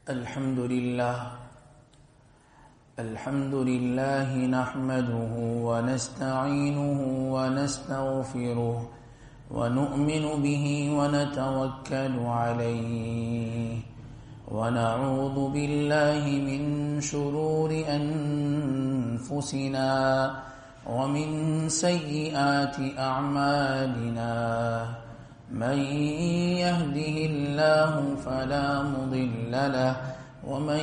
الحمد لله نحمده ونستعينه ونستغفره ونؤمن به ونتوكل عليه ونعوذ بالله من شرور أنفسنا ومن سيئات أعمالنا من يهده الله فلا مضل له ومن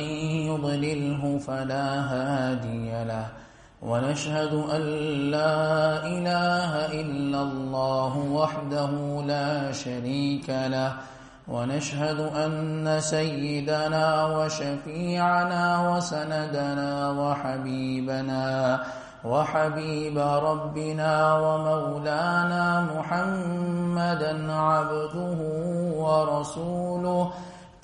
يضلله فلا هادي له ونشهد أن لا إله إلا الله وحده لا شريك له ونشهد أن سيدنا وشفيعنا وسندنا وحبيب ربنا ومولانا محمدا عبده ورسوله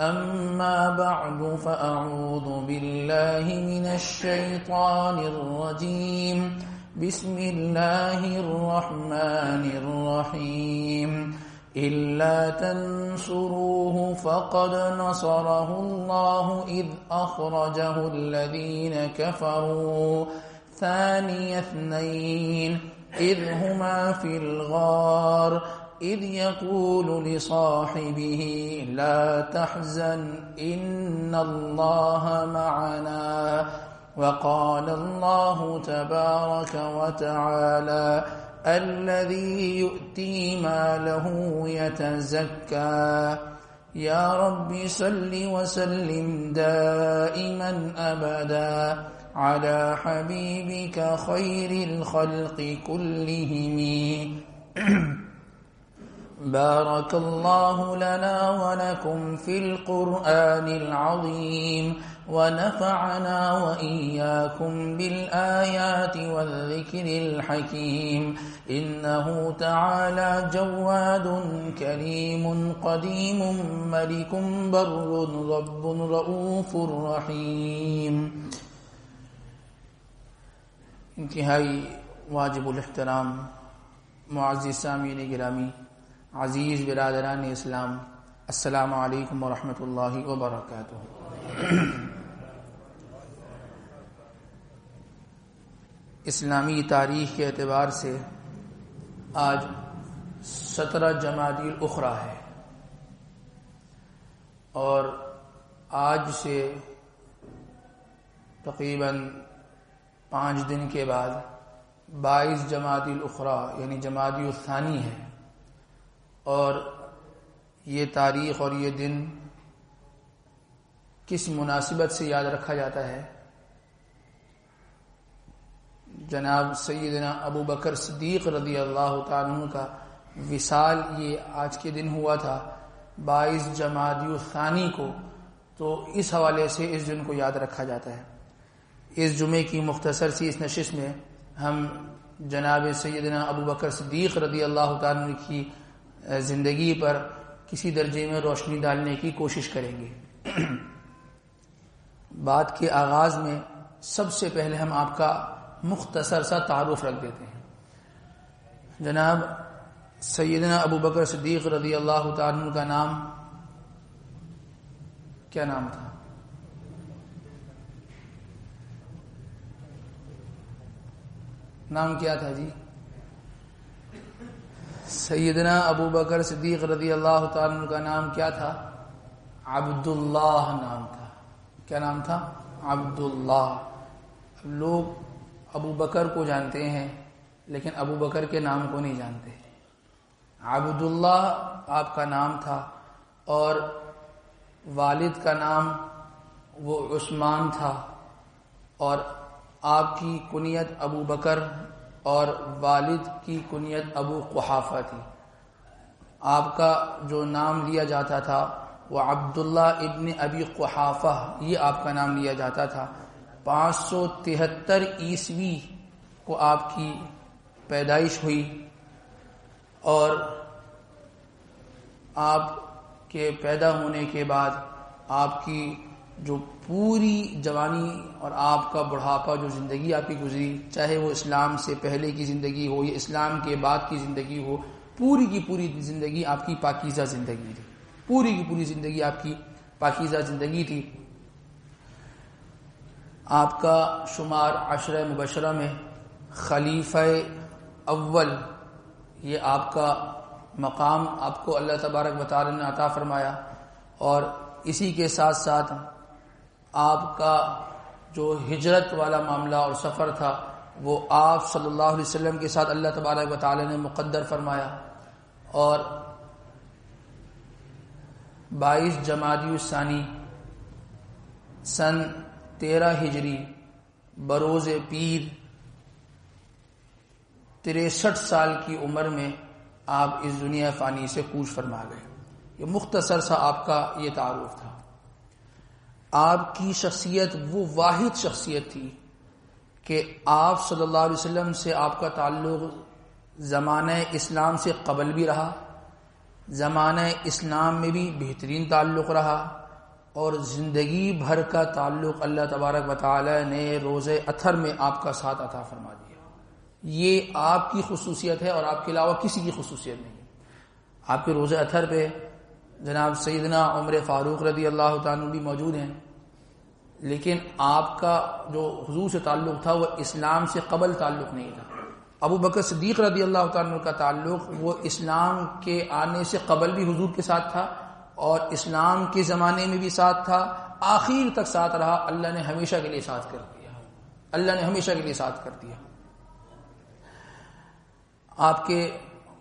أما بعد فأعوذ بالله من الشيطان الرجيم بسم الله الرحمن الرحيم إلا تنصروه فقد نصره الله إذ أخرجه الذين كفروا ثاني اثنين إذ هما في الغار إذ يقول لصاحبه لا تحزن إن الله معنا وقال الله تبارك وتعالى الذي يؤتي ماله يتزكى يا رب صل وسلم دائما أبدا على حبيبك خير الخلق كلهم بارك الله لنا ولكم في القرآن العظيم ونفعنا وإياكم بالآيات والذكر الحكيم إنه تعالى جواد كريم قديم ملك بر رب رؤوف رحيم. انتہائی واجب الاحترام معزز سامعین گرامی، عزیز برادران اسلام، السلام علیکم ورحمۃ اللہ وبرکاتہ. اسلامی تاریخ کے اعتبار سے آج 17 جمادی الاخری ہے اور آج سے تقریباً 5 دن کے بعد 22 جمادی الاخری یعنی جمادی الثانی ہے. اور یہ تاریخ اور یہ دن کس مناسبت سے یاد رکھا جاتا ہے؟ جناب سیدنا ابو بکر صدیق رضی اللہ تعالیٰ عنہ کا وصال یہ آج کے دن ہوا تھا 22 جمادی الثانی کو، تو اس حوالے سے اس دن کو یاد رکھا جاتا ہے. اس جمعے کی مختصر سی اس نشست میں ہم جناب سیدنا ابو بکر صدیق رضی اللہ تعالیٰ عنہ کی زندگی پر کسی درجے میں روشنی ڈالنے کی کوشش کریں گے. بات کے آغاز میں سب سے پہلے ہم آپ کا مختصر سا تعارف رکھ دیتے ہیں. جناب سیدنا ابو بکر صدیق رضی اللہ تعالیٰ عنہ کا نام کیا نام تھا؟ نام کیا تھا جی؟ سیدنا ابو بکر صدیق رضی اللہ تعالیٰ عنہ کا نام کیا تھا؟ عبداللہ نام تھا. کیا نام تھا؟ عبداللہ. لوگ ابو بکر کو جانتے ہیں لیکن ابو بکر کے نام کو نہیں جانتے. عبداللہ آپ کا نام تھا اور والد کا نام وہ عثمان تھا اور آپ کی کنیت ابو بکر اور والد کی کنیت ابو قحافہ تھی. آپ کا جو نام لیا جاتا تھا وہ عبداللہ ابن ابی قحافہ، یہ آپ کا نام لیا جاتا تھا. 573 عیسوی کو آپ کی پیدائش ہوئی اور آپ کے پیدا ہونے کے بعد آپ کی جو پوری جوانی اور آپ کا بڑھاپا جو زندگی آپ کی گزری، چاہے وہ اسلام سے پہلے کی زندگی ہو یا اسلام کے بعد کی زندگی ہو، پوری کی پوری زندگی آپ کی پاکیزہ زندگی تھی. پوری کی پوری زندگی آپ کی پاکیزہ زندگی تھی. آپ کا شمار عشرہ مبشرہ میں خلیفہ اول، یہ آپ کا مقام آپ کو اللہ تبارک و تعالی نے عطا فرمایا، اور اسی کے ساتھ ساتھ آپ کا جو ہجرت والا معاملہ اور سفر تھا وہ آپ صلی اللہ علیہ وسلم کے ساتھ اللہ تبارک و تعالی نے مقدر فرمایا، اور 22 جمادی الثانی سن 13 ہجری بروز پیر 63 سال کی عمر میں آپ اس دنیا فانی سے کوچ فرما گئے۔ یہ مختصر سا آپ کا یہ تعارف تھا۔ آپ کی شخصیت وہ واحد شخصیت تھی کہ آپ صلی اللہ علیہ وسلم سے آپ کا تعلق زمانہ اسلام سے قبل بھی رہا، زمانہ اسلام میں بھی بہترین تعلق رہا، اور زندگی بھر کا تعلق اللہ تبارک و تعالی نے روز اطہر میں آپ کا ساتھ عطا فرما دیا۔ یہ آپ کی خصوصیت ہے اور آپ کے علاوہ کسی کی خصوصیت نہیں۔ آپ کے روز اطہر پہ جناب سیدنا عمر فاروق رضی اللہ تعالیٰ عنہ بھی موجود ہیں، لیکن آپ کا جو حضور سے تعلق تھا وہ اسلام سے قبل تعلق نہیں تھا۔ ابو بکر صدیق رضی اللہ تعالیٰ عنہ کا تعلق وہ اسلام کے آنے سے قبل بھی حضور کے ساتھ تھا، اور اسلام کے زمانے میں بھی ساتھ تھا، آخر تک ساتھ رہا۔ اللہ نے ہمیشہ کے لیے ساتھ کر دیا، اللہ نے ہمیشہ کے لیے ساتھ کر دیا۔ آپ کے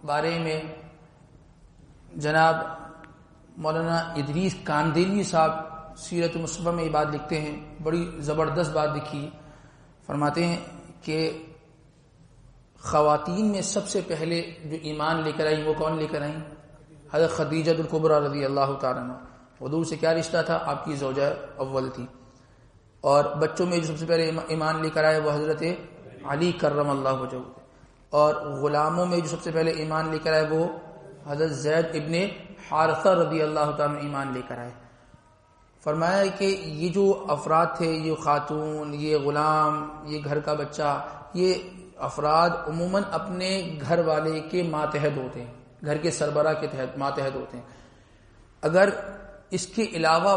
بارے میں جناب مولانا ادریس کاندیلوی صاحب سیرت مصطفیٰ میں یہ بات لکھتے ہیں، بڑی زبردست بات لکھی، فرماتے ہیں کہ خواتین میں سب سے پہلے جو ایمان لے کر آئیں وہ کون لے کر آئیں؟ حضرت خدیجہ الکبریٰ رضی اللہ تعالیٰ عنہ۔ حضور سے کیا رشتہ تھا؟ آپ کی زوجہ اول تھی۔ اور بچوں میں جو سب سے پہلے ایمان لے کر آئے وہ حضرت علی کرم اللہ وجہہ، اور غلاموں میں جو سب سے پہلے ایمان لے کر آئے وہ حضرت زید ابن حارثہ رضی اللہ تعالیٰ ایمان لے کر آئے۔ فرمایا کہ یہ جو افراد تھے، یہ خاتون، یہ غلام، یہ گھر کا بچہ، یہ افراد عموماً اپنے گھر والے کے ماتحت ہوتے ہیں، گھر کے سربراہ کے تحت ماتحت ہوتے ہیں۔ اگر اس کے علاوہ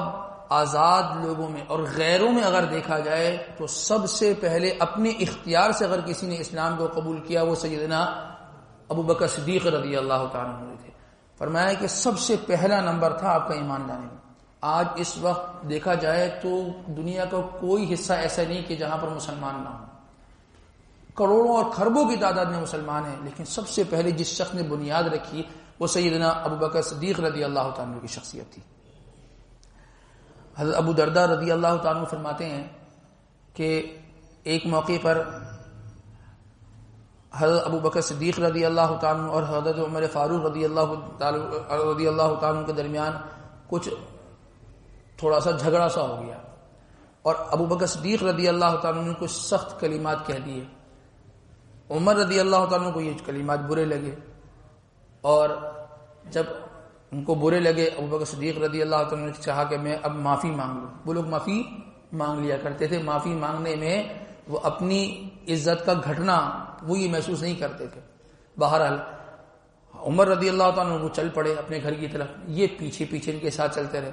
آزاد لوگوں میں اور غیروں میں اگر دیکھا جائے تو سب سے پہلے اپنے اختیار سے اگر کسی نے اسلام کو قبول کیا وہ سیدنا ابو بکر صدیق رضی اللہ تعالیٰ عنہ تھے۔ فرمایا کہ سب سے پہلا نمبر تھا آپ کا ایمان لانے میں۔ آج اس وقت دیکھا جائے تو دنیا کا کوئی حصہ ایسا نہیں کہ جہاں پر مسلمان نہ ہوں، کروڑوں اور خربوں کی تعداد میں مسلمان ہیں، لیکن سب سے پہلے جس شخص نے بنیاد رکھی وہ سیدنا ابو بکر صدیق رضی اللہ تعالیٰ عنہ کی شخصیت تھی۔ حضرت ابو درداء رضی اللہ تعالیٰ عنہ فرماتے ہیں کہ ایک موقع پر حضرت ابو بکر صدیق رضی اللہ تعالیٰ عنہ اور حضرت عمر فاروق رضی اللہ تعالیٰ عنہ کے درمیان کچھ تھوڑا سا جھگڑا سا ہو گیا، اور ابو بکر صدیق رضی اللہ تعالیٰ عنہ نے کچھ سخت کلمات کہہ دیے۔ عمر رضی اللہ تعالیٰ عنہ کو یہ کلمات برے لگے، اور جب ان کو برے لگے ابو بکر صدیق رضی اللہ تعالیٰ نے چاہا کہ میں اب معافی مانگ لوں۔ وہ لوگ معافی مانگ لیا کرتے تھے، معافی مانگنے میں وہ اپنی عزت کا گھٹنا وہ یہ محسوس نہیں کرتے تھے۔ بہرحال عمر رضی اللہ تعالیٰ وہ چل پڑے اپنے گھر کی طرف، یہ پیچھے پیچھے ان کے ساتھ چلتے رہے۔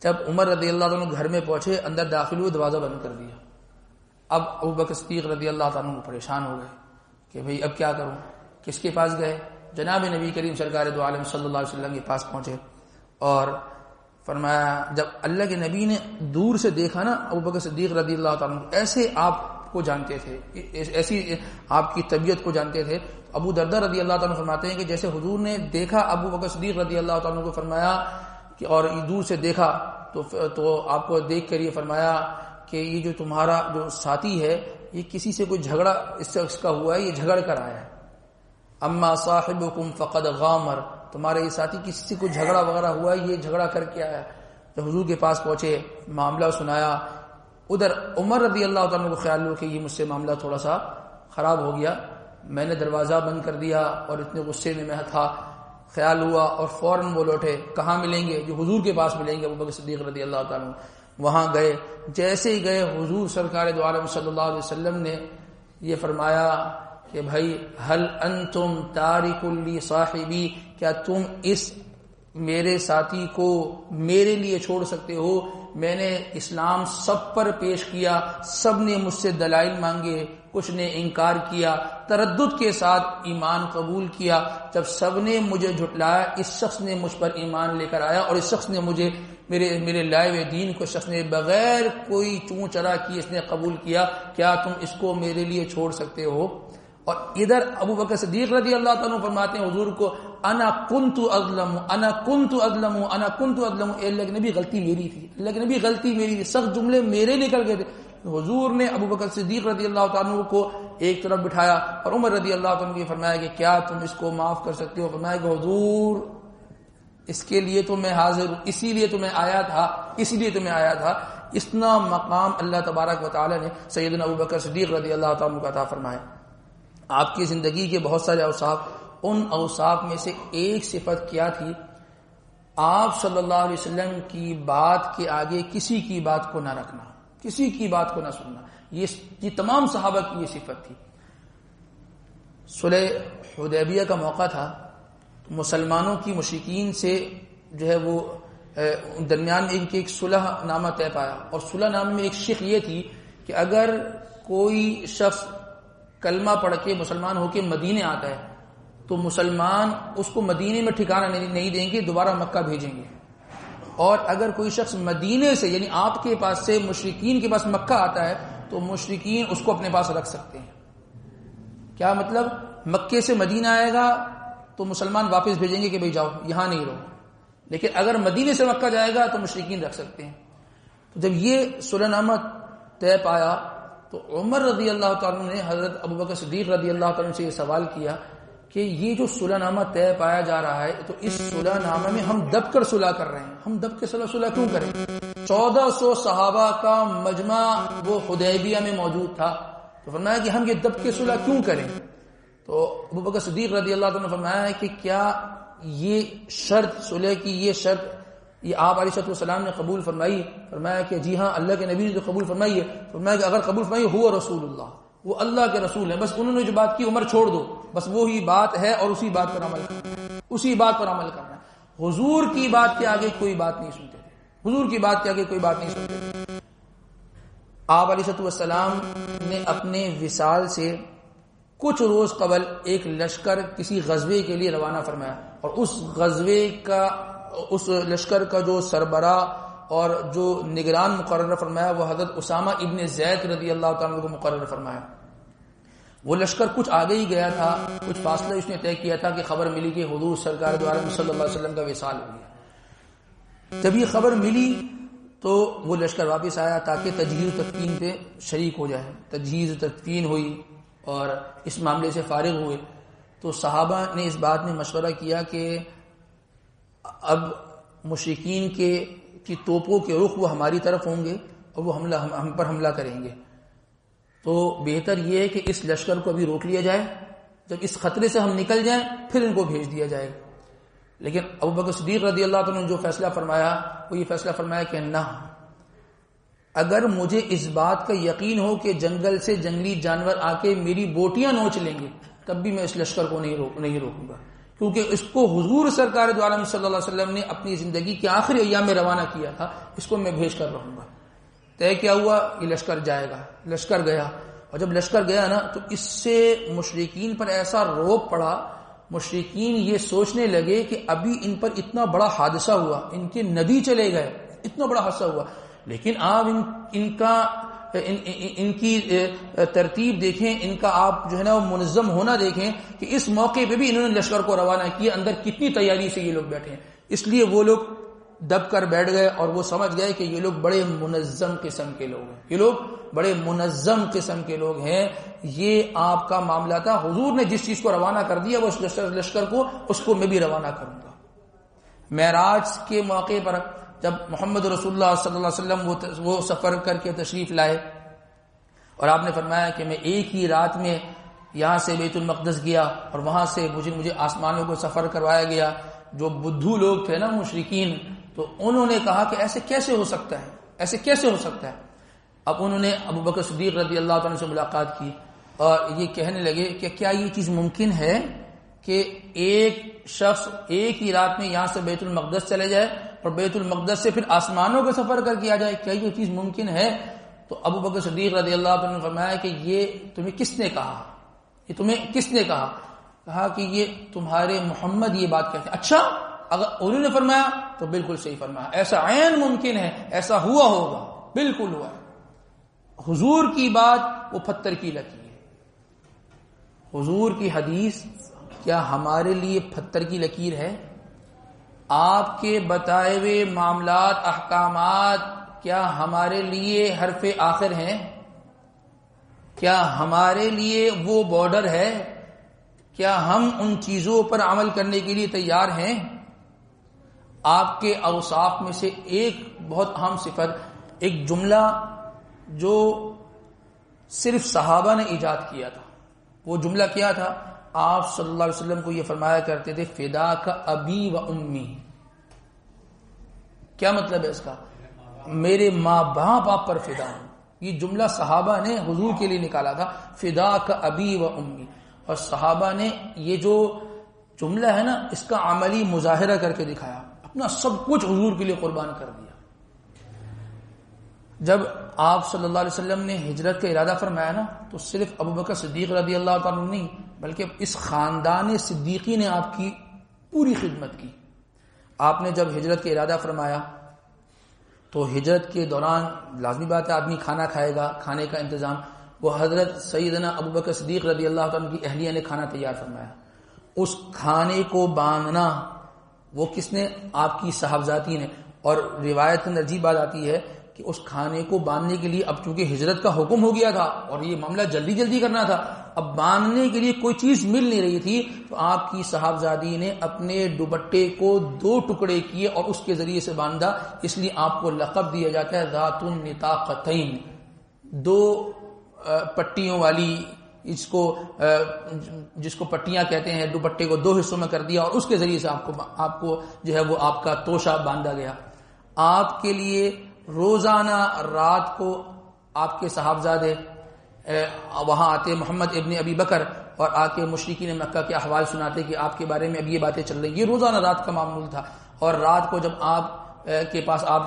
جب عمر رضی اللہ تعالیٰ گھر میں پہنچے، اندر داخل ہوئے، دروازہ بند کر دیا۔ اب ابو بکر صدیق رضی اللہ تعالیٰ وہ پریشان ہو گئے کہ بھئی اب کیا کروں، کس کے پاس گئے؟ جناب نبی کریم سرکار دو عالم صلی اللہ علیہ وسلم کے پاس پہنچے، اور فرمایا جب اللہ کے نبی نے دور سے دیکھا نا ابو بکر صدیق رضی اللہ تعالیٰ ایسے آپ کو جانتے تھے، ایسی آپ کی طبیعت کو جانتے تھے، ابو درداء رضی اللہ تعالیٰ فرماتے ہیں کہ جیسے حضور نے دیکھا ابو بکر صدیق رضی اللہ تعالیٰ کو، فرمایا کہ اور دور سے دیکھا تو آپ کو دیکھ کر یہ فرمایا کہ یہ جو تمہارا جو ساتھی ہے یہ کسی سے کوئی جھگڑا اس شخص کا ہوا ہے، یہ جھگڑ کر آیا ہے۔ اما صاحبکم فقد غامر، تمہارے یہ ساتھی کسی سے کوئی جھگڑا وغیرہ ہوا ہے، یہ جھگڑا کر کے آیا۔ جب حضور کے پاس پہنچے، معاملہ سنایا، ادھر عمر رضی اللہ تعالیٰ کو خیال ہو کہ یہ مجھ سے معاملہ تھوڑا سا خراب ہو گیا، میں نے دروازہ بند کر دیا اور اتنے غصے میں تھا، خیال ہوا اور فوراً وہ لوٹے۔ کہاں ملیں گے؟ جو حضور کے پاس ملیں گے، ابو بکر صدیق رضی اللہ تعالیٰ وہاں گئے۔ جیسے ہی گئے، حضور سرکار دو عالم صلی اللہ علیہ وسلم نے یہ فرمایا کہ بھائی هل انتم تارک لی صاحبی، کیا تم اس میرے ساتھی کو میرے لیے چھوڑ سکتے ہو، میں نے اسلام سب پر پیش کیا، سب نے مجھ سے دلائل مانگے، کچھ نے انکار کیا، تردد کے ساتھ ایمان قبول کیا، جب سب نے مجھے جھٹلایا اس شخص نے مجھ پر ایمان لے کر آیا، اور اس شخص نے مجھے میرے لائے ہوئے دین کو شخص نے بغیر کوئی چوں چرا کی اس نے قبول کیا، کیا تم اس کو میرے لیے چھوڑ سکتے ہو؟ اور ادھر ابو بکر صدیق رضی اللہ تعالیٰ فرماتے ہیں حضور کو، انا کنت اظلم انا کنت اظلم انا کنت اظلم، اے اللہ کے نبی غلطی میری تھی، اللہ کے نبی غلطی میری تھی، سخت جملے میرے نکل گئے تھے۔ حضور نے ابو بکر صدیق رضی اللہ تعالیٰ کو ایک طرف بٹھایا اور عمر رضی اللہ تعالیٰ کو فرمایا کہ کیا تم اس کو معاف کر سکتے ہو؟ فرمایا کہ حضور اس کے لیے تو میں حاضر ہوں، اسی لیے تو میں آیا تھا۔ اتنا مقام اللہ تبارک و تعالی نے سیدنا ابو بکر صدیق رضی اللہ تعالیٰ کو عطا فرمایا۔ آپ کی زندگی کے بہت سارے اوصاف، ان اوصاف میں سے ایک صفت کیا تھی؟ آپ صلی اللہ علیہ وسلم کی بات کے آگے کسی کی بات کو نہ رکھنا، کسی کی بات کو نہ سننا۔ یہ تمام صحابہ کی یہ صفت تھی۔ صلح حدیبیہ کا موقع تھا، مسلمانوں کی مشرکین سے جو ہے وہ درمیان میں ایک صلح نامہ طے پایا، اور صلح نامے میں ایک شق یہ تھی کہ اگر کوئی شخص کلمہ پڑھ کے مسلمان ہو کے مدینے آتا ہے تو مسلمان اس کو مدینے میں ٹھکانہ نہیں دیں گے، دوبارہ مکہ بھیجیں گے۔ اور اگر کوئی شخص مدینے سے یعنی آپ کے پاس سے مشرکین کے پاس مکہ آتا ہے تو مشرکین اس کو اپنے پاس رکھ سکتے ہیں۔ کیا مطلب؟ مکے سے مدینہ آئے گا تو مسلمان واپس بھیجیں گے کہ بھئی جاؤ یہاں نہیں رہو، لیکن اگر مدینے سے مکہ جائے گا تو مشرکین رکھ سکتے ہیں۔ تو جب یہ صلح نامہ طے پایا تو عمر رضی اللہ تعالیٰ نے حضرت ابو بکر صدیق رضی اللہ تعالیٰ سے یہ سوال کیا کہ یہ جو صلح نامہ طے پایا جا رہا ہے تو اس صلح نامہ میں ہم دب کر صلح کر رہے ہیں، ہم دب کے صلح کیوں کریں؟ 1400 صحابہ کا مجمع وہ حدیبیہ میں موجود تھا، تو فرمایا کہ ہم یہ دب کے صلح کیوں کریں؟ تو ابو بکر صدیق رضی اللہ عنہ نے فرمایا ہے کہ کیا یہ شرط صلح کی یہ شرط یہ آپ علیہ السلام نے قبول فرمائی؟ فرمایا کہ جی ہاں، اللہ کے نبی نے جو قبول فرمائی ہے۔ فرمایا کہ اگر قبول فرمائی ہوا رسول اللہ، وہ اللہ کے رسول ہیں، بس انہوں نے جو بات کی عمر چھوڑ دو، بس وہی بات ہے اور اسی بات پر عمل کرنا، اسی بات پر عمل کرنا۔ حضور کی بات کے آگے کوئی بات نہیں سنتے تھے، حضور کی بات کے آگے کوئی بات نہیں سنتے تھے۔ آپ علیہ السلام نے اپنے وصال سے کچھ روز قبل ایک لشکر کسی غزوے کے لیے روانہ فرمایا، اور اس لشکر کا جو سربراہ اور جو نگران مقرر فرمایا وہ حضرت اسامہ ابن زید رضی اللہ تعالیٰ کو مقرر فرمایا۔ وہ لشکر کچھ آگے ہی گیا تھا، کچھ فاصلہ اس نے طے کیا تھا کہ خبر ملی کہ حضور سرکار دو عالم صلی اللہ علیہ وسلم کا وصال ہو گیا۔ جب یہ خبر ملی تو وہ لشکر واپس آیا تاکہ تجہیز و تدفین پہ شریک ہو جائے۔ تجہیز و تدفین ہوئی اور اس معاملے سے فارغ ہوئے تو صحابہ نے اس بات میں مشورہ کیا کہ اب مشرکین کی توپوں کے رخ وہ ہماری طرف ہوں گے اور وہ ہم پر حملہ کریں گے، تو بہتر یہ ہے کہ اس لشکر کو ابھی روک لیا جائے، جب اس خطرے سے ہم نکل جائیں پھر ان کو بھیج دیا جائے۔ لیکن ابو بکر صدیق رضی اللہ عنہ نے جو فیصلہ فرمایا وہ یہ فیصلہ فرمایا کہ نہ، اگر مجھے اس بات کا یقین ہو کہ جنگل سے جنگلی جانور آ کے میری بوٹیاں نوچ لیں گے تب بھی میں اس لشکر کو نہیں روکوں گا، کیونکہ اس کو حضور سرکار دو عالم صلی اللہ علیہ وسلم نے اپنی زندگی کے آخری ایام میں روانہ کیا تھا، اس کو میں بھیج کر رہوں گا۔ طے کیا ہوا؟ یہ لشکر جائے گا۔ لشکر گیا، اور جب لشکر گیا نا تو اس سے مشرکین پر ایسا روب پڑا، مشرکین یہ سوچنے لگے کہ ابھی ان پر اتنا بڑا حادثہ ہوا، ان کے نبی چلے گئے، اتنا بڑا حادثہ ہوا، لیکن آپ ان کی ترتیب دیکھیں، ان کا آپ جو ہے نا وہ منظم ہونا دیکھیں کہ اس موقع پہ بھی انہوں نے لشکر کو روانہ کیا، اندر کتنی تیاری سے یہ لوگ بیٹھے ہیں۔ اس لیے وہ لوگ دب کر بیٹھ گئے اور وہ سمجھ گئے کہ یہ لوگ بڑے منظم قسم کے لوگ ہیں، یہ لوگ بڑے منظم قسم کے لوگ ہیں۔ یہ آپ کا معاملہ تھا، حضور نے جس چیز کو روانہ کر دیا وہ لشکر کو، اس کو میں بھی روانہ کروں گا۔ معراج کے موقع پر جب محمد رسول اللہ صلی اللہ علیہ وسلم وہ سفر کر کے تشریف لائے اور آپ نے فرمایا کہ میں ایک ہی رات میں یہاں سے بیت المقدس گیا اور وہاں سے مجھے آسمانوں کو سفر کروایا گیا۔ جو بدھو لوگ تھے نا مشرکین، تو انہوں نے کہا کہ ایسے کیسے ہو سکتا ہے، ایسے کیسے ہو سکتا ہے۔ اب انہوں نے ابو بکر صدیق رضی اللہ عنہ سے ملاقات کی اور یہ کہنے لگے کہ کیا یہ چیز ممکن ہے کہ ایک شخص ایک ہی رات میں یہاں سے بیت المقدس چلے جائے اور بیت المقدس سے پھر آسمانوں کا سفر کر کے آ جائے، کیا یہ چیز ممکن ہے؟ تو ابو بکر صدیق رضی اللہ عنہ نے فرمایا کہ یہ تمہیں کس نے کہا، یہ تمہیں کس نے کہا؟ کہا کہ یہ تمہارے محمد یہ بات کہتے ہیں۔ اچھا، اگر انہوں نے فرمایا تو بالکل صحیح فرمایا، ایسا عین ممکن ہے، ایسا ہوا ہوگا، بالکل ہوا ہے۔ حضور کی بات وہ پتھر کی لکیر ہے، حضور کی حدیث کیا ہمارے لیے پتھر کی لکیر ہے؟ آپ کے بتائے ہوئے معاملات احکامات کیا ہمارے لیے حرف آخر ہیں؟ کیا ہمارے لیے وہ بارڈر ہے؟ کیا ہم ان چیزوں پر عمل کرنے کے لیے تیار ہیں؟ آپ کے اوصاف میں سے ایک بہت اہم صفت، ایک جملہ جو صرف صحابہ نے ایجاد کیا تھا، وہ جملہ کیا تھا؟ آپ صلی اللہ علیہ وسلم کو یہ فرمایا کرتے تھے فداک ابی و امی۔ کیا مطلب ہے اس کا؟ میرے ماں باپ آپ پر فدا ہوں۔ یہ جملہ صحابہ نے حضور کے لیے نکالا تھا، فداک ابی و امی، اور صحابہ نے یہ جو جملہ ہے نا اس کا عملی مظاہرہ کر کے دکھایا، اپنا سب کچھ حضور کے لیے قربان کر دیا۔ جب آپ صلی اللہ علیہ وسلم نے ہجرت کا ارادہ فرمایا نا تو صرف ابو بکر صدیق رضی اللہ تعالیٰ نہیں بلکہ اس خاندان صدیقی نے آپ کی پوری خدمت کی۔ آپ نے جب ہجرت کا ارادہ فرمایا تو ہجرت کے دوران لازمی بات ہے آدمی کھانا کھائے گا، کھانے کا انتظام وہ حضرت سیدنا ابو بکر صدیق رضی اللہ تعالیٰ کی اہلیہ نے کھانا تیار فرمایا۔ اس کھانے کو باندھنا وہ کس نے؟ آپ کی صاحبزادی نے۔ اور روایت میں عجیب بات آتی ہے کہ اس کھانے کو باندھنے کے لیے اب چونکہ ہجرت کا حکم ہو گیا تھا اور یہ معاملہ جلدی جلدی کرنا تھا، اب باندھنے کے لیے کوئی چیز مل نہیں رہی تھی، تو آپ کی صاحبزادی نے اپنے دوپٹے کو 2 ٹکڑے کیے اور اس کے ذریعے سے باندھا۔ اس لیے آپ کو لقب دیا جاتا ہے ذات النطاقتین، 2 پٹیوں والی، جس کو پٹیاں کہتے ہیں، دوپٹے کو 2 حصوں میں کر دیا اور اس کے ذریعے سے آپ کو جو ہے وہ آپ کا توشہ باندھا گیا۔ آپ کے لیے روزانہ رات کو آپ کے صاحبزادے وہاں آتے، محمد ابن ابی بکر، اور آ کے مشرکین مکہ کے احوال سناتے کہ آپ کے بارے میں اب یہ باتیں چل رہی۔ یہ روزانہ رات کا معمول تھا۔ اور رات کو جب آپ کے پاس آپ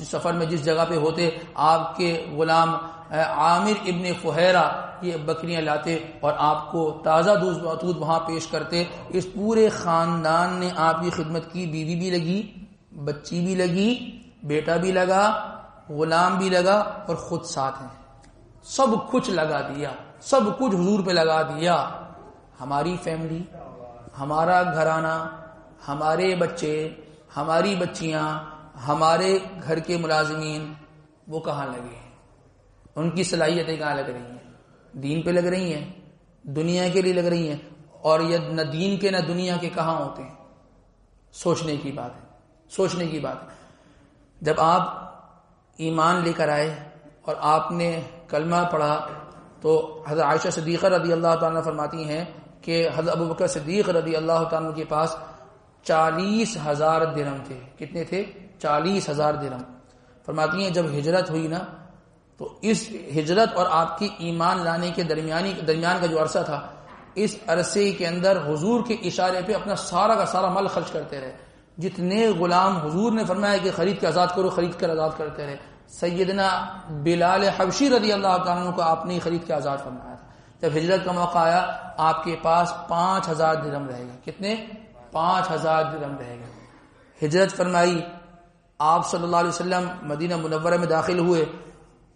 سفر میں جس جگہ پہ ہوتے، آپ کے غلام عامر ابن فہیرہ یہ بکریاں لاتے اور آپ کو تازہ دودھ وہاں پیش کرتے۔ اس پورے خاندان نے آپ کی خدمت کی، بیوی بھی لگی، بچی بھی لگی، بیٹا بھی لگا، غلام بھی لگا اور خود ساتھ ہیں، سب کچھ لگا دیا، سب کچھ حضور پہ لگا دیا۔ ہماری فیملی، ہمارا گھرانہ، ہمارے بچے، ہماری بچیاں، ہمارے گھر کے ملازمین، وہ کہاں لگے ہیں؟ ان کی صلاحیتیں کہاں لگ رہی ہیں؟ دین پہ لگ رہی ہیں، دنیا کے لیے لگ رہی ہیں، اور یہ نہ دین کے نہ دنیا کے کہاں ہوتے ہیں؟ سوچنے کی بات ہے، سوچنے کی بات ہے۔ جب آپ ایمان لے کر آئے اور آپ نے کلمہ پڑھا تو حضرت عائشہ صدیقہ رضی اللہ تعالیٰ فرماتی ہیں کہ حضرت ابو بکر صدیق رضی اللہ تعالیٰ کے پاس 40,000 درہم تھے۔ کتنے تھے؟ 40,000 درہم۔ فرماتی ہیں جب ہجرت ہوئی نا تو اس ہجرت اور آپ کی ایمان لانے کے درمیان کا جو عرصہ تھا، اس عرصے کے اندر حضور کے اشارے پہ اپنا سارا کا سارا مال خرچ کرتے رہے۔ جتنے غلام حضور نے فرمایا کہ خرید کے آزاد کرو، خرید کر آزاد کرتے رہے۔ سیدنا بلال حبشی رضی اللہ تعالیٰ عنہ کو آپ نے خرید کے آزاد فرمایا تھا۔ جب ہجرت کا موقع آیا آپ کے پاس 5,000 درہم رہے گا۔ کتنے؟ 5,000 درہم رہے گا۔ ہجرت فرمائی، آپ صلی اللہ علیہ وسلم مدینہ منورہ میں داخل ہوئے۔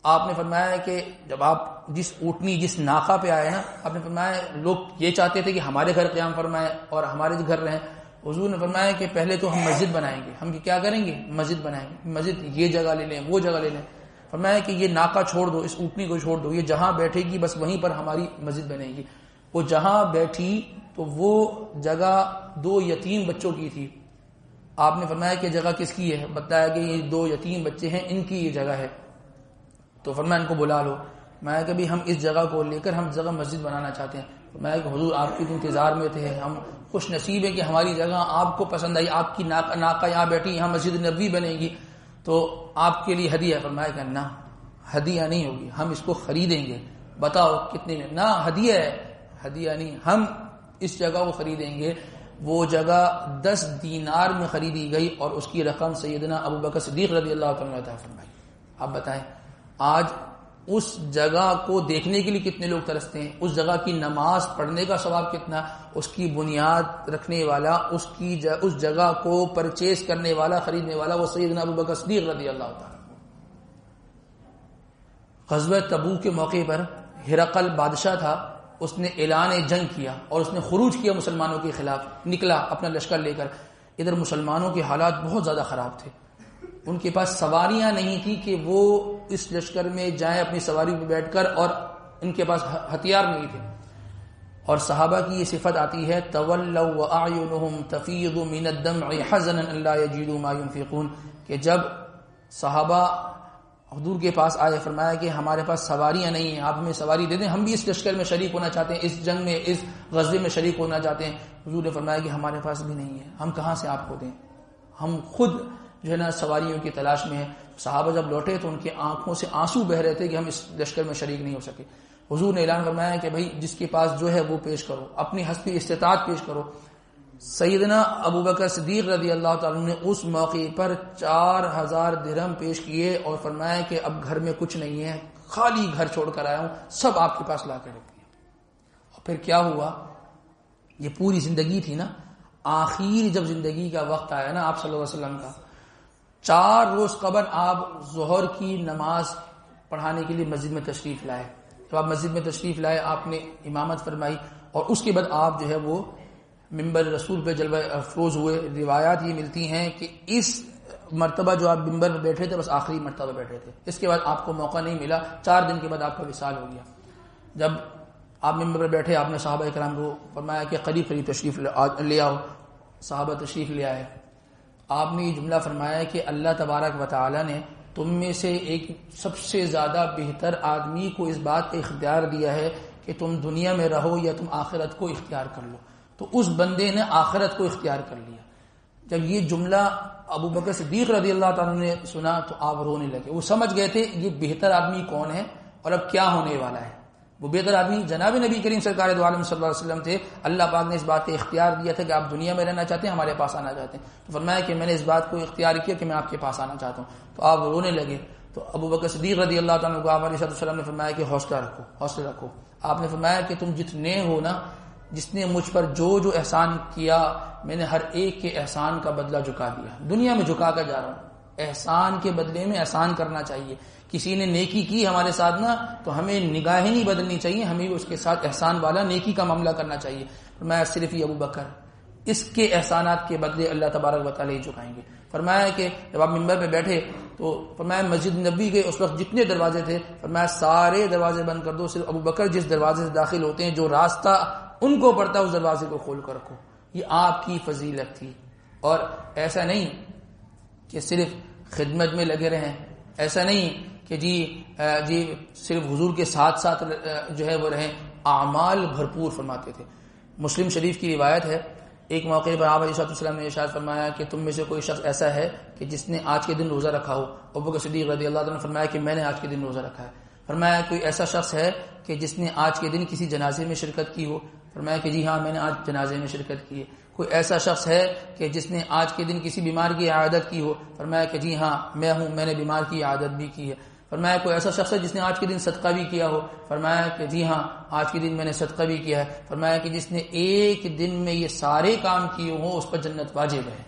آپ نے فرمایا کہ جب آپ جس اونٹنی جس ناقہ پہ آئے نا، آپ نے فرمایا لوگ یہ چاہتے تھے کہ ہمارے گھر قیام فرمائے اور ہمارے گھر رہیں۔ حضور نے فرمایا کہ پہلے تو ہم مسجد بنائیں گے۔ ہم کیا کریں گے؟ مسجد بنائیں گے۔ مسجد یہ جگہ لے لیں، وہ جگہ لے لیں۔ فرمایا کہ یہ ناقہ چھوڑ دو، اس اونٹنی کو چھوڑ دو، یہ جہاں بیٹھے گی بس وہیں پر ہماری مسجد بنے گی۔ وہ جہاں بیٹھی تو وہ جگہ 2 یتیم بچوں کی تھی۔ آپ نے فرمایا کہ جگہ کس کی ہے؟ بتایا کہ یہ 2 یتیم بچے ہیں، ان کی یہ جگہ ہے۔ تو فرمایا ان کو بلا لو۔ میں کہ بھی ہم اس جگہ کو لے کر ہم جگہ مسجد بنانا چاہتے ہیں۔ میں کہ حضور آپ کے انتظار میں تھے، ہم خوش نصیب ہے کہ ہماری جگہ آپ کو پسند آئی، آپ کی ناقہ یہاں بیٹھی، یہاں مسجد نبوی بنے گی، تو آپ کے لیے ہدیہ ہے۔ فرمایا کہ نہ، ہدیہ نہیں ہوگی، ہم اس کو خریدیں گے۔ بتاؤ کتنے میں؟ نہ، ہدیہ ہے، ہدیہ نہیں، ہم اس جگہ کو خریدیں گے۔ وہ جگہ 10 دینار میں خریدی گئی اور اس کی رقم سیدنا ابو بکر صدیق رضی اللہ عنہ نے عطا فرمائی. آپ بتائیں آج اس جگہ کو دیکھنے کے لیے کتنے لوگ ترستے ہیں, اس جگہ کی نماز پڑھنے کا ثواب کتنا, اس کی بنیاد رکھنے والا, اس جگہ کو پرچیز کرنے والا, خریدنے والا وہ سیدنا ابو بکر صدیق رضی اللہ تعالیٰ. غزوہ تبوک کے موقع پر ہرقل بادشاہ تھا, اس نے اعلان جنگ کیا اور اس نے خروج کیا مسلمانوں کے خلاف, نکلا اپنا لشکر لے کر. ادھر مسلمانوں کے حالات بہت زیادہ خراب تھے, ان کے پاس سواریاں نہیں تھی کہ وہ اس لشکر میں جائیں اپنی سواری پہ بیٹھ کر, اور ان کے پاس ہتھیار نہیں تھے. اور صحابہ کی یہ صفت آتی ہے تولوا واعینہم تفیض من الدمع حزنا الا یجدوا ما ينفقون, کہ جب صحابہ حضور کے پاس آئے فرمایا کہ ہمارے پاس سواریاں نہیں ہیں, آپ ہمیں سواری دے دیں, ہم بھی اس لشکر میں شریک ہونا چاہتے ہیں, اس جنگ میں, اس غزوے میں شریک ہونا چاہتے ہیں. حضور نے فرمایا کہ ہمارے پاس بھی نہیں ہے, ہم کہاں سے آپ کو دیں, ہم خود جو ہے نا سواریوں کی تلاش میں ہیں. صحابہ جب لوٹے تو ان کی آنکھوں سے آنسو بہ رہے تھے کہ ہم اس لشکر میں شریک نہیں ہو سکے. حضور نے اعلان فرمایا کہ بھائی جس کے پاس جو ہے وہ پیش کرو, اپنی حسب استطاعت پیش کرو. سیدنا ابو بکر صدیق رضی اللہ تعالیٰ نے اس موقع پر 4000 درہم پیش کیے اور فرمایا کہ اب گھر میں کچھ نہیں ہے, خالی گھر چھوڑ کر آیا ہوں, سب آپ کے پاس لا کے رکھ دیا. اور پھر کیا ہوا, یہ پوری زندگی تھی نا, آخر جب زندگی کا وقت آیا نا آپ صلی اللہ علیہ وسلم کا, 4 روز قبل آپ ظہر کی نماز پڑھانے کے لیے مسجد میں تشریف لائے. جب آپ مسجد میں تشریف لائے آپ نے امامت فرمائی اور اس کے بعد آپ جو ہے وہ ممبر رسول پہ جلوہ افروز ہوئے. روایات یہ ملتی ہیں کہ اس مرتبہ جو آپ ممبر پہ بیٹھے تھے بس آخری مرتبہ بیٹھے تھے, اس کے بعد آپ کو موقع نہیں ملا. 4 دن کے بعد آپ کا وصال ہو گیا. جب آپ ممبر پہ بیٹھے آپ نے صحابہ کرام کو فرمایا کہ قریب قریب تشریف لے آؤ. صحابہ تشریف لے آئے. آپ نے یہ جملہ فرمایا کہ اللہ تبارک و تعالی نے تم میں سے ایک سب سے زیادہ بہتر آدمی کو اس بات کا اختیار دیا ہے کہ تم دنیا میں رہو یا تم آخرت کو اختیار کر لو. تو اس بندے نے آخرت کو اختیار کر لیا. جب یہ جملہ ابو بکر صدیق رضی اللہ تعالیٰ نے سنا تو آپ رونے لگے. وہ سمجھ گئے تھے یہ بہتر آدمی کون ہے اور اب کیا ہونے والا ہے. وہ بہتر آدمی جناب نبی کریم سرکار دو عالم صلی اللہ علیہ وسلم تھے. اللہ پاک نے اس بات کا اختیار دیا تھا کہ آپ دنیا میں رہنا چاہتے ہیں, ہمارے پاس آنا چاہتے ہیں. تو فرمایا کہ میں نے اس بات کو اختیار کیا کہ میں آپ کے پاس آنا چاہتا ہوں. تو آپ رونے لگے. تو ابو بکر صدیق رضی اللہ تعالیٰ کو آپ علیہ السلام نے فرمایا کہ حوصلہ رکھو. آپ نے فرمایا کہ تم جتنے ہو نا, جس نے مجھ پر جو احسان کیا میں نے ہر ایک کے احسان کا بدلہ چکا دیا. دنیا میں جھکا کر جا رہا ہوں. احسان کے بدلے میں احسان کرنا چاہیے. کسی نے نیکی کی ہمارے ساتھ نا تو ہمیں نگاہیں نہیں بدلنی چاہیے, ہمیں اس کے ساتھ احسان والا نیکی کا معاملہ کرنا چاہیے. فرمایا صرف یہ ابو بکر, اس کے احسانات کے بدلے اللہ تبارک و تعالی چکائیں گے. فرمایا کہ جب آپ ممبر پہ بیٹھے تو فرمایا مسجد نبی کے اس وقت جتنے دروازے تھے فرمایا سارے دروازے بند کر دو, صرف ابو بکر جس دروازے سے داخل ہوتے ہیں جو راستہ ان کو پڑتا ہے اس دروازے کو کھول کر رکھو. یہ آپ کی فضیلت تھی. اور ایسا نہیں کہ صرف خدمت میں لگے رہیں, ایسا نہیں کہ جی صرف حضور کے ساتھ ساتھ جو ہے وہ رہیں, اعمال بھرپور فرماتے تھے. مسلم شریف کی روایت ہے ایک موقع پر آپ علیہ السلام نے ارشاد فرمایا کہ تم میں سے کوئی شخص ایسا ہے کہ جس نے آج کے دن روزہ رکھا ہو. ابو بکر صدیق رضی اللہ عنہ نے فرمایا کہ میں نے آج کے دن روزہ رکھا ہے. فرمایا کوئی ایسا شخص ہے کہ جس نے آج کے دن کسی جنازے میں شرکت کی ہو. فرمایا کہ جی ہاں میں نے آج جنازے میں شرکت کی ہے. کوئی ایسا شخص ہے کہ جس نے آج کے دن کسی بیمار کی عیادت کی ہو. فرمایا کہ جی ہاں میں ہوں, میں نے بیمار کی عیادت بھی کی ہے. فرمایا کوئی ایسا شخص ہے جس نے آج کے دن صدقہ بھی کیا ہو. فرمایا کہ جی ہاں آج کے دن میں نے صدقہ بھی کیا ہے. فرمایا کہ جس نے ایک دن میں یہ سارے کام کیے ہوں اس پر جنت واجب ہے.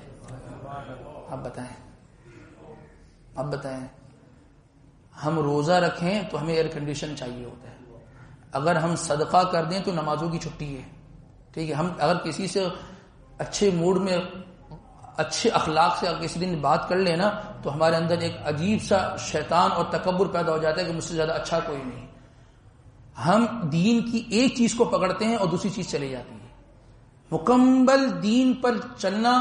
اب بتائیں ہم روزہ رکھیں تو ہمیں ایئر کنڈیشن چاہیے ہوتا ہے, اگر ہم صدقہ کر دیں تو نمازوں کی چھٹی ہے. ٹھیک ہے, ہم اگر کسی سے اچھے موڈ میں اچھے اخلاق سے کسی دن بات کر لیں نا تو ہمارے اندر ایک عجیب سا شیطان اور تکبر پیدا ہو جاتا ہے کہ مجھ سے زیادہ اچھا کوئی نہیں. ہم دین کی ایک چیز کو پکڑتے ہیں اور دوسری چیز چلی جاتی ہے. مکمل دین پر چلنا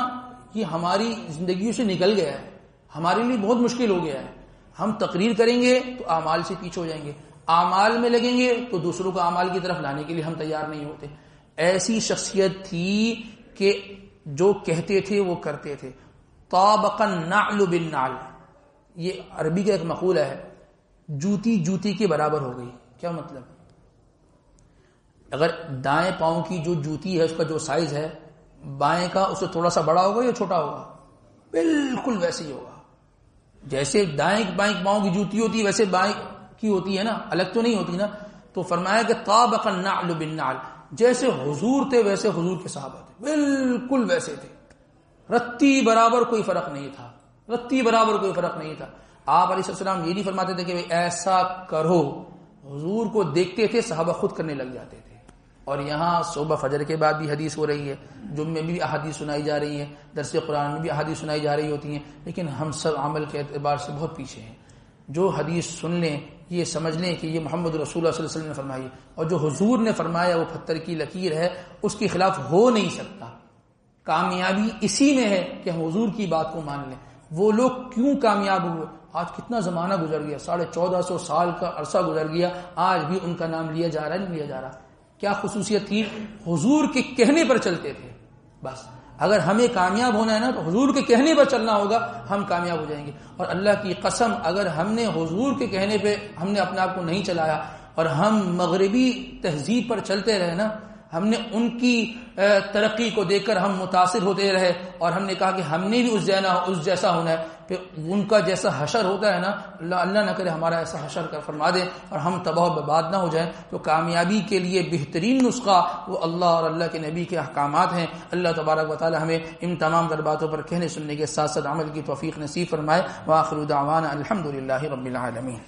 یہ ہماری زندگیوں سے نکل گیا ہے, ہمارے لیے بہت مشکل ہو گیا ہے. ہم تقریر کریں گے تو اعمال سے پیچھے ہو جائیں گے, اعمال میں لگیں گے تو دوسروں کو اعمال کی طرف لانے کے لیے ہم تیار نہیں ہوتے. ایسی شخصیت تھی کہ جو کہتے تھے وہ کرتے تھے. طابق النعل بالنعل, یہ عربی کا ایک مقولہ ہے, جوتی جوتی کے برابر ہو گئی. کیا مطلب؟ اگر دائیں پاؤں کی جو جوتی ہے اس کا جو سائز ہے بائیں کا اس سے تھوڑا سا بڑا ہوگا یا چھوٹا ہوگا؟ بالکل ویسے ہی ہوگا. جیسے دائیں بائیں پاؤں کی جوتی ہوتی ہے ویسے بائیں کی ہوتی ہے نا, الگ تو نہیں ہوتی نا. تو فرمایا کہ طابق النعل بالنعل, جیسے حضور تھے ویسے حضور کے صحابہ تھے, بالکل ویسے تھے, رتی برابر کوئی فرق نہیں تھا, رتی برابر کوئی فرق نہیں تھا. آپ علیہ السلام یہ نہیں فرماتے تھے کہ ایسا کرو, حضور کو دیکھتے تھے صحابہ خود کرنے لگ جاتے تھے. اور یہاں صبح فجر کے بعد بھی حدیث ہو رہی ہے, جمعے میں بھی احادیث سنائی جا رہی ہیں, درس قرآن میں بھی احادیث سنائی جا رہی ہوتی ہیں, لیکن ہم سب عمل کے اعتبار سے بہت پیچھے ہیں. جو حدیث سن لیں یہ سمجھ لیں کہ یہ محمد رسول اللہ صلی اللہ علیہ وسلم نے فرمائی, اور جو حضور نے فرمایا وہ پتھر کی لکیر ہے, اس کے خلاف ہو نہیں سکتا. کامیابی اسی میں ہے کہ ہم حضور کی بات کو مان لیں. وہ لوگ کیوں کامیاب ہوئے؟ آج کتنا زمانہ گزر گیا, 1450 سال کا عرصہ گزر گیا, آج بھی ان کا نام لیا جا رہا ہے, نہیں لیا جا رہا. کیا خصوصیت تھی؟ حضور کے کہنے پر چلتے تھے. بس اگر ہمیں کامیاب ہونا ہے نا تو حضور کے کہنے پر چلنا ہوگا, ہم کامیاب ہو جائیں گے. اور اللہ کی قسم اگر ہم نے حضور کے کہنے پہ ہم نے اپنے آپ کو نہیں چلایا اور ہم مغربی تہذیب پر چلتے رہے نا, ہم نے ان کی ترقی کو دیکھ کر ہم متاثر ہوتے رہے اور ہم نے کہا کہ ہم نے بھی اس جیسا ہونا ہے, پھر ان کا جیسا حشر ہوتا ہے نا, اللہ نہ کرے ہمارا ایسا حشر کر فرما دے اور ہم تباہ و برباد نہ ہو جائیں. تو کامیابی کے لیے بہترین نسخہ وہ اللہ اور اللہ کے نبی کے احکامات ہیں. اللہ تبارک و تعالی ہمیں ان تمام در باتوں پر کہنے سننے کے ساتھ ساتھ عمل کی توفیق نصیب فرمائے. وآخر دعوانا الحمدللہ رب العالمین.